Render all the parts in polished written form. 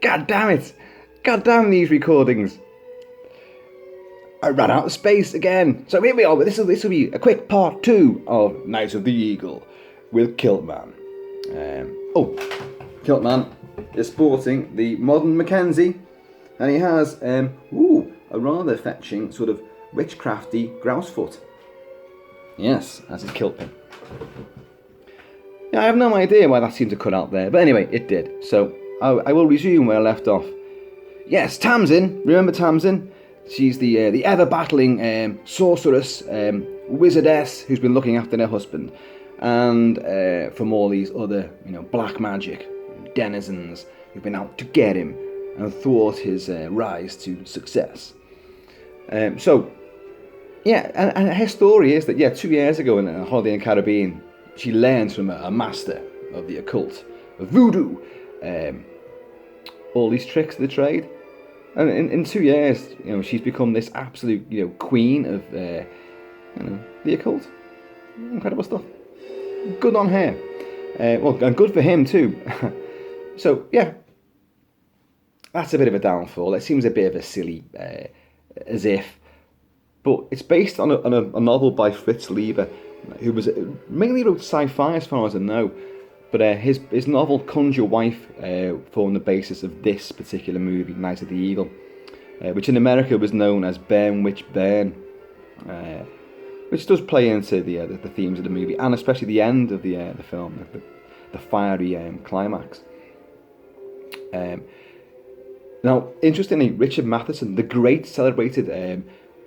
God damn it! God damn these recordings! I ran out of space again. So here we are. This will be a quick part 2 of Night of the Eagle with Kilt-Man. Kilt-Man is sporting the modern Mackenzie, and he has a rather fetching sort of witchcrafty grouse foot. Yes, that's his kilt pin. Yeah, I have no idea why that seemed to cut out there, but anyway, it did. So I will resume where I left off. Yes, Tamsin. Remember Tamsin? She's the ever-battling sorceress, wizardess who's been looking after her husband, and from all these other, black magic denizens who've been out to get him and thwart his rise to success. And her story is that 2 years ago in a holiday in the Caribbean, she learned from a master of the occult, of voodoo, all these tricks of the trade. And in 2 years, she's become this absolute, queen of, the occult. Incredible stuff. Good on her. And good for him too. So, yeah. That's a bit of a downfall. It seems a bit of a silly, as if. But it's based on a novel by Fritz Leiber, who mainly wrote sci-fi as far as I know. But his novel Conjure Wife formed the basis of this particular movie, Night of the Eagle, which in America was known as Burn Witch Burn, which does play into the themes of the movie, and especially the end of the film, the fiery climax. Now, interestingly, Richard Matheson, the great celebrated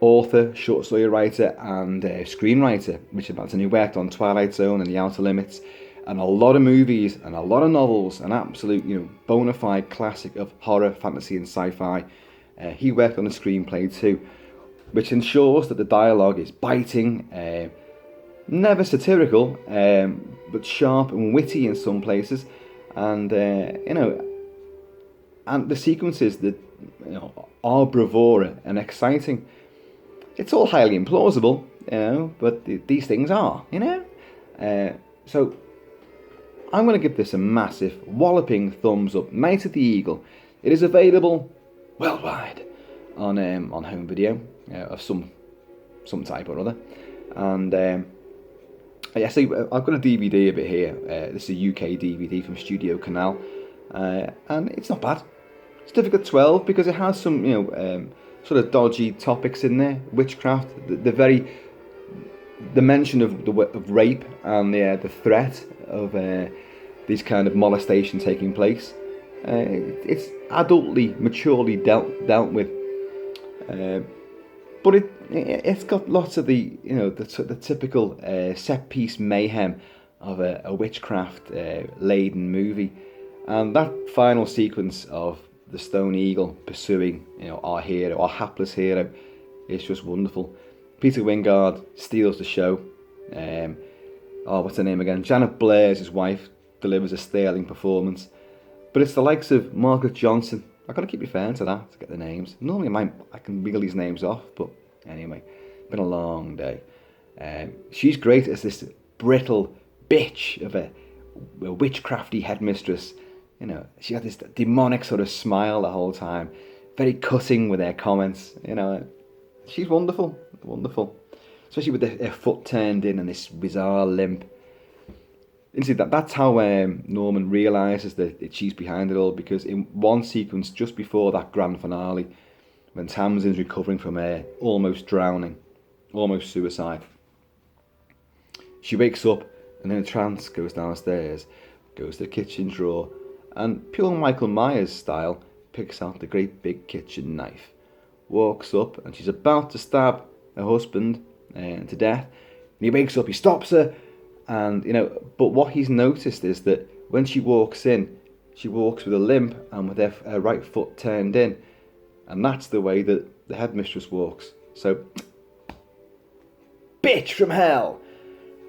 author, short story writer, and screenwriter, Richard Matheson, who worked on Twilight Zone and The Outer Limits, and a lot of movies and a lot of novels, an absolute, bona fide classic of horror, fantasy, and sci-fi. He worked on a screenplay too, which ensures that the dialogue is biting, never satirical, but sharp and witty in some places, and and the sequences that are bravura and exciting. It's all highly implausible, but these things are, so. I'm going to give this a massive, walloping thumbs up. Night of the Eagle. It is available worldwide on home video of some type or other. And so I've got a DVD of it here. This is a UK DVD from Studio Canal, and it's not bad. It's difficult 12 because it has some sort of dodgy topics in there. Witchcraft, the mention of rape and the threat of these kind of molestation taking place. It's adultly, maturely dealt with, but it's got lots of the typical set piece mayhem of a witchcraft laden movie, and that final sequence of the Stone Eagle pursuing our hero, our hapless hero, is just wonderful. Peter Wingard steals the show. What's her name again? Janet Blair, his wife, delivers a sterling performance. But it's the likes of Margaret Johnson. I've got to keep referring to that to get the names. Normally I can wiggle these names off, but anyway, been a long day. She's great as this brittle bitch of a witchcrafty headmistress. She got this demonic sort of smile the whole time. Very cutting with her comments. She's wonderful. Especially with her foot turned in and this bizarre limp. You see, that's how Norman realises that she's behind it all, because in one sequence just before that grand finale, when Tamsin's recovering from almost drowning, almost suicide, she wakes up and in a trance goes downstairs, goes to the kitchen drawer, and pure Michael Myers style picks out the great big kitchen knife, walks up, and she's about to stab her husband to death. And he wakes up, he stops her, and but what he's noticed is that when she walks in, she walks with a limp and with her right foot turned in, and that's the way that the headmistress walks. So, bitch from hell,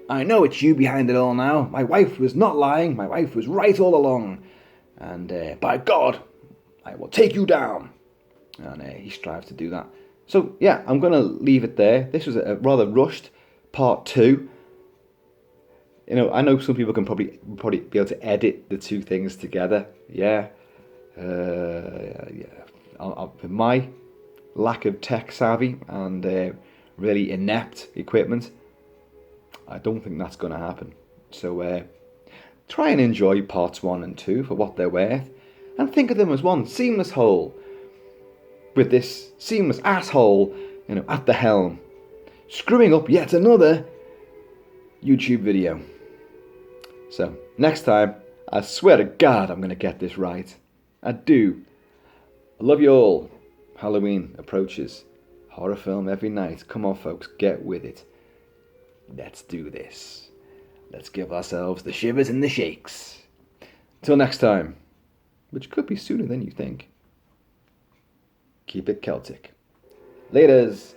I know it's you behind it all now. My wife was not lying, my wife was right all along, and by God, I will take you down. And he strives to do that. So yeah, I'm going to leave it there. This was a rather rushed part 2. I know some people can probably be able to edit the two things together. Yeah, With my lack of tech savvy and really inept equipment, I don't think that's going to happen. So try and enjoy parts 1 and 2 for what they're worth, and think of them as one seamless whole, with this seamless asshole, at the helm, screwing up yet another YouTube video. So next time, I swear to God I'm going to get this right. I do. I love you all. Halloween approaches. Horror film every night. Come on, folks, get with it. Let's do this. Let's give ourselves the shivers and the shakes. Till next time, which could be sooner than you think. Keep it Celtic. Laters.